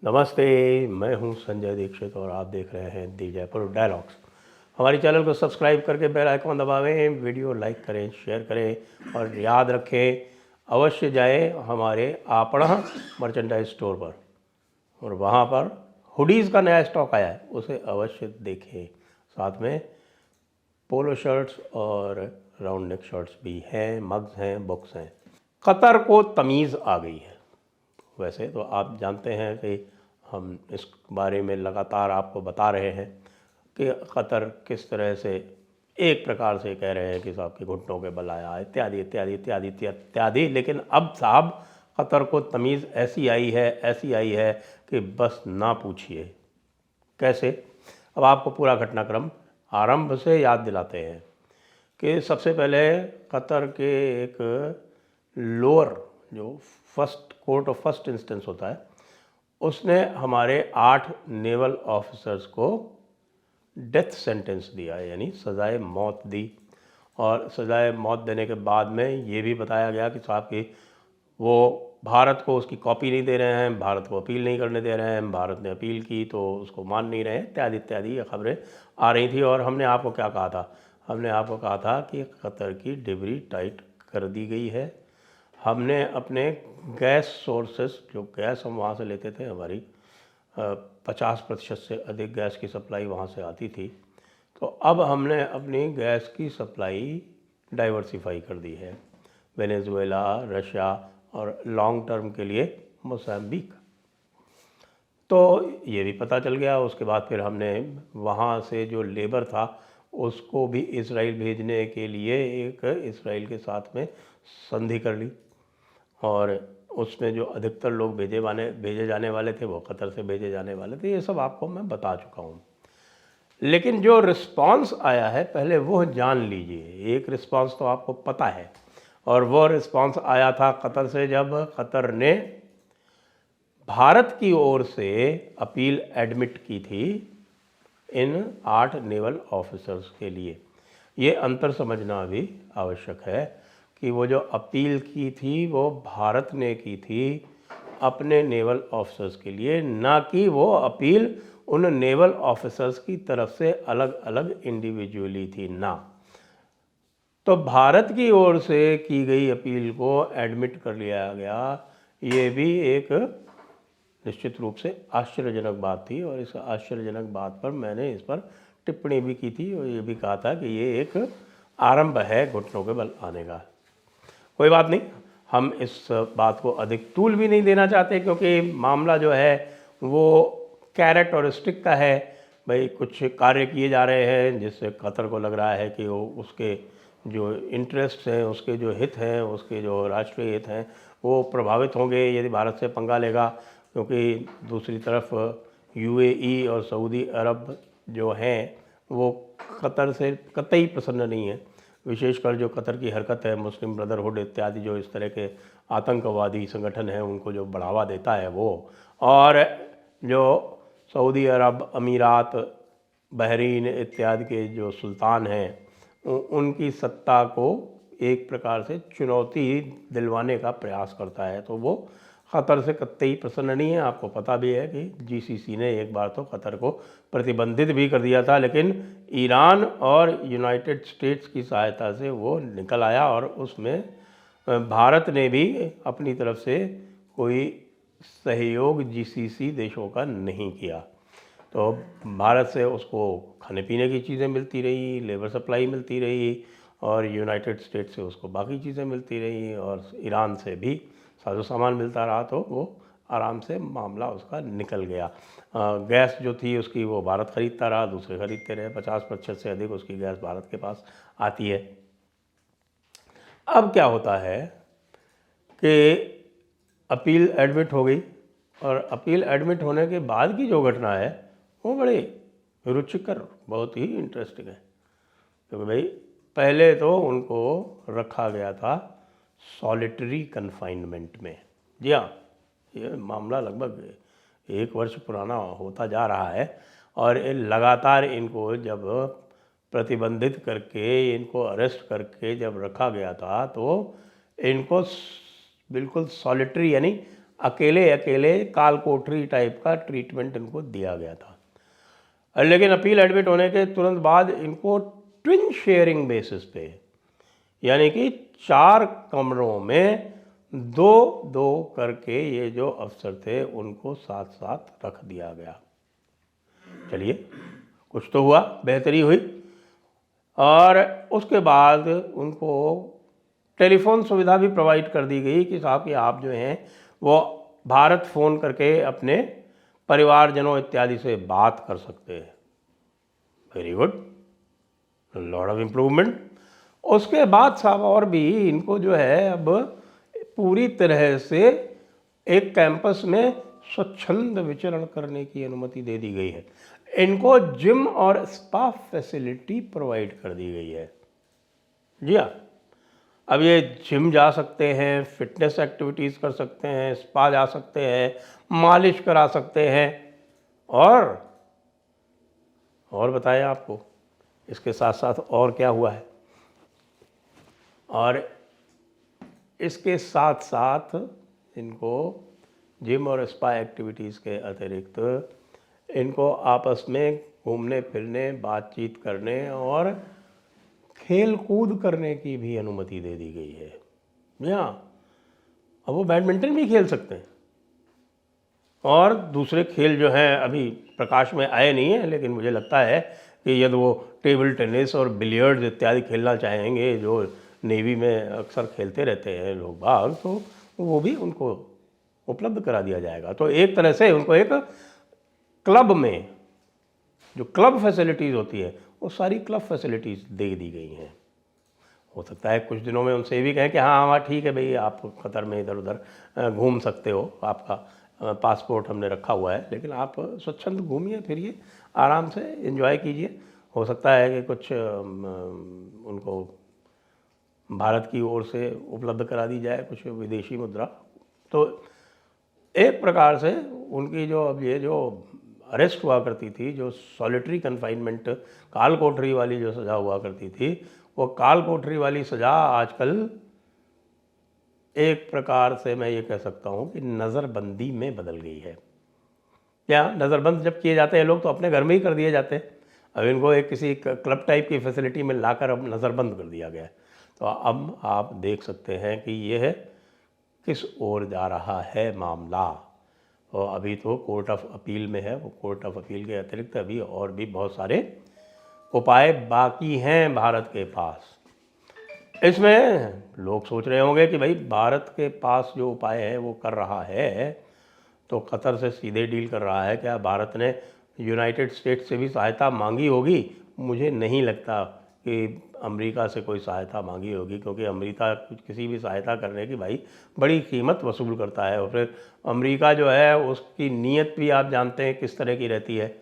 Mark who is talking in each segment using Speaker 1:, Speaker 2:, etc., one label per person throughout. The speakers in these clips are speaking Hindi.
Speaker 1: नमस्ते। मैं हूं संजय दीक्षित और आप देख रहे हैं दी जयपुर डायलॉग्स। हमारी चैनल को सब्सक्राइब करके बेल आइकॉन दबावें, वीडियो लाइक करें, शेयर करें और याद रखें अवश्य जाएं हमारे आपणा मर्चेंडाइज स्टोर पर और वहां पर हुडीज़ का नया स्टॉक आया है, उसे अवश्य देखें। साथ में पोलो शर्ट्स और राउंड नेक शर्ट्स भी हैं, मग्स हैं, बुक्स हैं। कतर को तमीज़ आ गई है। वैसे तो आप जानते हैं कि हम इस बारे में लगातार आपको बता रहे हैं कि कतर किस तरह से एक प्रकार से कह रहे हैं कि साहब के घुटनों के बल आया, इत्यादि इत्यादि इत्यादि इत्यादि। लेकिन अब साहब कतर को तमीज़ ऐसी आई है कि बस ना पूछिए कैसे। अब आपको पूरा घटनाक्रम आरंभ से याद दिलाते हैं कि सबसे पहले कतर के एक लोअर जो first court of first instance होता है, उसने हमारे 8 नेवल ऑफिसर्स को डेथ सेंटेंस दिया, यानी सज़ाए मौत दी। और सज़ाए मौत देने के बाद में ये भी बताया गया कि साहब कि वो भारत को उसकी कॉपी नहीं दे रहे हैं, भारत को अपील नहीं करने दे रहे हैं, भारत ने अपील की तो उसको मान नहीं रहे हैं, इत्यादि इत्यादि ये खबरें आ रही थी। और हमने आपको क्या कहा था? हमने आपको कहा था कि कतर की डिबरी टाइट कर दी गई है। हमने अपने गैस सोर्सेस, जो गैस हम वहाँ से लेते थे, हमारी 50% से अधिक गैस की सप्लाई वहाँ से आती थी, तो अब हमने अपनी गैस की सप्लाई डाइवर्सिफाई कर दी है। वेनेजुएला, रशिया और लॉन्ग टर्म के लिए मोज़ाम्बिक। तो ये भी पता चल गया। उसके बाद फिर हमने वहाँ से जो लेबर था उसको भी इसराइल भेजने के लिए एक इसराइल के साथ में संधि कर ली, और उसमें जो अधिकतर लोग भेजे जाने वाले थे वो कतर से भेजे जाने वाले थे। ये सब आपको मैं बता चुका हूँ। लेकिन जो रिस्पांस आया है पहले वो जान लीजिए। एक रिस्पांस तो आपको पता है, और वो रिस्पांस आया था कतर से, जब कतर ने भारत की ओर से अपील एडमिट की थी इन 8 नेवल ऑफिसर्स के लिए। ये अंतर समझना भी आवश्यक है कि वो जो अपील की थी वो भारत ने की थी अपने नेवल ऑफिसर्स के लिए, ना कि वो अपील उन नेवल ऑफिसर्स की तरफ से अलग अलग इंडिविजुअली थी ना। तो भारत की ओर से की गई अपील को एडमिट कर लिया गया, ये भी एक निश्चित रूप से आश्चर्यजनक बात थी। और इस आश्चर्यजनक बात पर मैंने इस पर टिप्पणी भी की थी और ये भी कहा था कि ये एक आरंभ है घुटनों के बल आने का। कोई बात नहीं, हम इस बात को अधिक तूल भी नहीं देना चाहते, क्योंकि मामला जो है वो कैरेट और स्टिक का है। भाई कुछ कार्य किए जा रहे हैं जिससे कतर को लग रहा है कि वो उसके जो इंटरेस्ट हैं, उसके जो हित हैं, उसके जो राष्ट्रीय हित हैं वो प्रभावित होंगे यदि भारत से पंगा लेगा। क्योंकि दूसरी तरफ यूएई और सऊदी अरब जो हैं वो कतर से कतई प्रसन्न नहीं है। विशेषकर जो कतर की हरकत है, मुस्लिम ब्रदरहुड इत्यादि जो इस तरह के आतंकवादी संगठन हैं उनको जो बढ़ावा देता है वो, और जो सऊदी अरब, अमीरात, बहरीन इत्यादि के जो सुल्तान हैं उनकी सत्ता को एक प्रकार से चुनौती दिलवाने का प्रयास करता है। तो वो कतर से कतई प्रसन्न नहीं है। आपको पता भी है कि जीसीसी ने एक बार तो कतर को प्रतिबंधित भी कर दिया था, लेकिन ईरान और यूनाइटेड स्टेट्स की सहायता से वो निकल आया और उसमें भारत ने भी अपनी तरफ से कोई सहयोग जीसीसी देशों का नहीं किया। तो भारत से उसको खाने पीने की चीज़ें मिलती रही, लेबर सप्लाई मिलती रही, और यूनाइटेड स्टेट्स से उसको बाकी चीज़ें मिलती रही, और ईरान से भी साजो सामान मिलता रहा। तो वो आराम से मामला उसका निकल गया। गैस जो थी उसकी वो भारत ख़रीदता रहा, दूसरे ख़रीदते रहे। 50% से अधिक उसकी गैस भारत के पास आती है। अब क्या होता है कि अपील एडमिट हो गई, और अपील एडमिट होने के बाद की जो घटना है वो बड़ी रुचिकर, बहुत ही इंटरेस्टिंग है। क्योंकि भाई पहले तो उनको रखा गया था सॉलिटरी कन्फाइनमेंट में। जी हाँ, ये मामला लगभग 1 वर्ष पुराना होता जा रहा है, और लगातार इनको जब प्रतिबंधित करके, इनको अरेस्ट करके जब रखा गया था तो इनको बिल्कुल सॉलिटरी यानी अकेले अकेले काल कोठरी टाइप का ट्रीटमेंट इनको दिया गया था। लेकिन अपील एडमिट होने के तुरंत बाद इनको ट्विन शेयरिंग बेसिस पे, यानी कि 4 कमरों में 2-2 करके ये जो अफसर थे उनको साथ साथ रख दिया गया। चलिए, कुछ तो हुआ, बेहतरी हुई। और उसके बाद उनको टेलीफोन सुविधा भी प्रोवाइड कर दी गई कि साहब कि आप जो हैं वो भारत फ़ोन करके अपने परिवारजनों इत्यादि से बात कर सकते हैं। Very good, lot of improvement. उसके बाद साहब और भी इनको जो है अब पूरी तरह से एक कैंपस में स्वच्छंद विचरण करने की अनुमति दे दी गई है। इनको जिम और स्पा फैसिलिटी प्रोवाइड कर दी गई है। जी हाँ, अब ये जिम जा सकते हैं, फिटनेस एक्टिविटीज़ कर सकते हैं, स्पा जा सकते हैं, मालिश करा सकते हैं। और बताएं आपको इसके साथ साथ और क्या हुआ है। और इसके साथ साथ इनको जिम और स्पा एक्टिविटीज़ के अतिरिक्त इनको आपस में घूमने फिरने, बातचीत करने और खेल कूद करने की भी अनुमति दे दी गई है। जी हाँ, अब वो बैडमिंटन भी खेल सकते हैं और दूसरे खेल जो हैं अभी प्रकाश में आए नहीं हैं, लेकिन मुझे लगता है कि यदि वो टेबल टेनिस और बिलियर्ड्स इत्यादि खेलना चाहेंगे, जो नेवी में अक्सर खेलते रहते हैं लोग बाग, तो वो भी उनको उपलब्ध करा दिया जाएगा। तो एक तरह से उनको एक क्लब में जो क्लब फैसिलिटीज़ होती है वो सारी क्लब फैसिलिटीज़ दे दी गई हैं। हो सकता है कुछ दिनों में उनसे ये भी कहें कि हाँ हाँ ठीक है भाई, आप कतर में इधर उधर घूम सकते हो, आपका पासपोर्ट हमने रखा हुआ है, लेकिन आप स्वच्छंद घूमिए फिरिए, आराम से एंजॉय कीजिए। हो सकता है कि कुछ उनको भारत की ओर से उपलब्ध करा दी जाए कुछ विदेशी मुद्रा। तो एक प्रकार से उनकी जो अब ये जो अरेस्ट हुआ करती थी, जो सॉलिटरी कन्फाइनमेंट काल कोठरी वाली जो सज़ा हुआ करती थी, वो काल कोठरी वाली सज़ा आजकल एक प्रकार से मैं ये कह सकता हूँ कि नज़रबंदी में बदल गई है। क्या नज़रबंद जब किए जाते हैं लोग तो अपने घर में ही कर दिए जाते हैं, अब इनको एक किसी क्लब टाइप की फैसिलिटी में लाकर अब नज़रबंद कर दिया गया है। तो अब आप देख सकते हैं कि यह किस ओर जा रहा है मामला। और अभी तो कोर्ट ऑफ अपील में है, वो कोर्ट ऑफ अपील के अतिरिक्त अभी और भी बहुत सारे उपाय बाकी हैं भारत के पास। इसमें लोग सोच रहे होंगे कि भाई भारत के पास जो उपाय है वो कर रहा है तो कतर से सीधे डील कर रहा है, क्या भारत ने यूनाइटेड स्टेट्स से भी सहायता मांगी होगी? मुझे नहीं लगता कि अमेरिका से कोई सहायता मांगी होगी, क्योंकि अमेरिका किसी भी सहायता करने की भाई बड़ी कीमत वसूल करता है। और फिर अमेरिका जो है उसकी नीयत भी आप जानते हैं किस तरह की रहती है।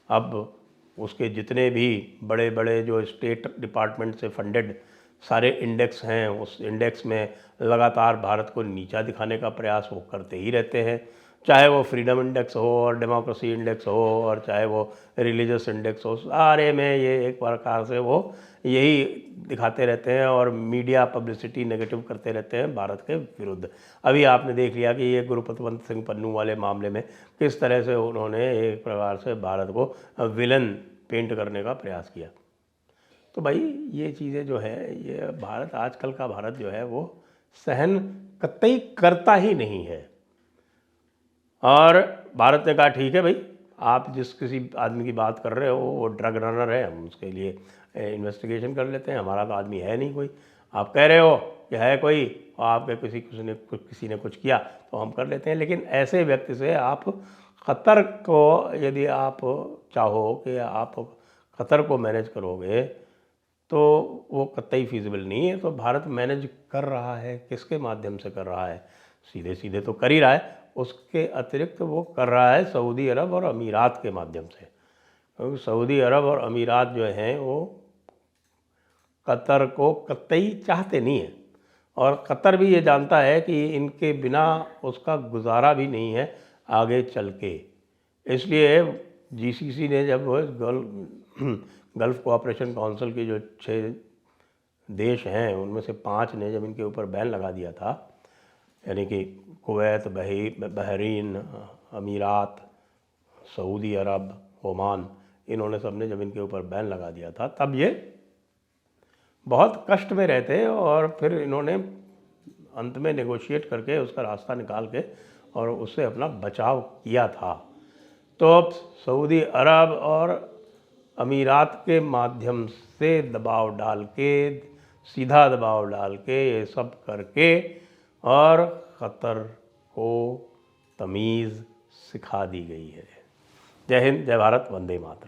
Speaker 1: अब उसके जितने भी बड़े बड़े जो स्टेट डिपार्टमेंट से फंडेड सारे इंडेक्स हैं, उस इंडेक्स में लगातार भारत को नीचा दिखाने का प्रयास वो करते ही रहते हैं, चाहे वो फ्रीडम इंडेक्स हो और डेमोक्रेसी इंडेक्स हो और चाहे वो रिलीजियस इंडेक्स हो, सारे में ये एक प्रकार से वो यही दिखाते रहते हैं और मीडिया पब्लिसिटी नेगेटिव करते रहते हैं भारत के विरुद्ध। अभी आपने देख लिया कि ये गुरुपतवंत सिंह पन्नू वाले मामले में किस तरह से उन्होंने एक प्रकार से भारत को विलन पेंट करने का प्रयास किया। तो भाई ये चीज़ें जो है, ये भारत आजकल का भारत जो है वो सहन कतई करता ही नहीं है। और भारत ने कहा ठीक है भाई, आप जिस किसी आदमी की बात कर रहे हो वो ड्रग रनर है, हम उसके लिए इन्वेस्टिगेशन कर लेते हैं, हमारा तो आदमी है नहीं कोई। आप कह रहे हो कि है कोई और आपके किसी ने कुछ किया तो हम कर लेते हैं, लेकिन ऐसे व्यक्ति से आप क़तर को यदि आप चाहो कि आप क़तर को मैनेज करोगे तो वो कतई फीजिबल नहीं है। तो भारत मैनेज कर रहा है, किसके माध्यम से कर रहा है? सीधे सीधे तो कर ही रहा है, उसके अतिरिक्त वो कर रहा है सऊदी अरब और अमीरात के माध्यम से, क्योंकि सऊदी अरब और अमीरात जो हैं वो कतर को कतई चाहते नहीं है और कतर भी ये जानता है कि इनके बिना उसका गुजारा भी नहीं है आगे चल के। इसलिए जीसीसी ने जब गल्फ़ कोऑपरेशन काउंसिल के जो 6 देश हैं उनमें से 5 ने जब इनके ऊपर बैन लगा दिया था यानी कि कुवैत, बहरीन, अमीरात, सऊदी अरब, ओमान, इन्होंने सबने जब इनके ऊपर बैन लगा दिया था तब ये बहुत कष्ट में रहते और फिर इन्होंने अंत में नेगोशिएट करके उसका रास्ता निकाल के और उससे अपना बचाव किया था। तो अब सऊदी अरब और अमीरात के माध्यम से दबाव डाल के, सीधा दबाव डाल के, ये सब करके और क़तर को तमीज़ सिखा दी गई है। जय हिंद, जय भारत, वंदे मातरम।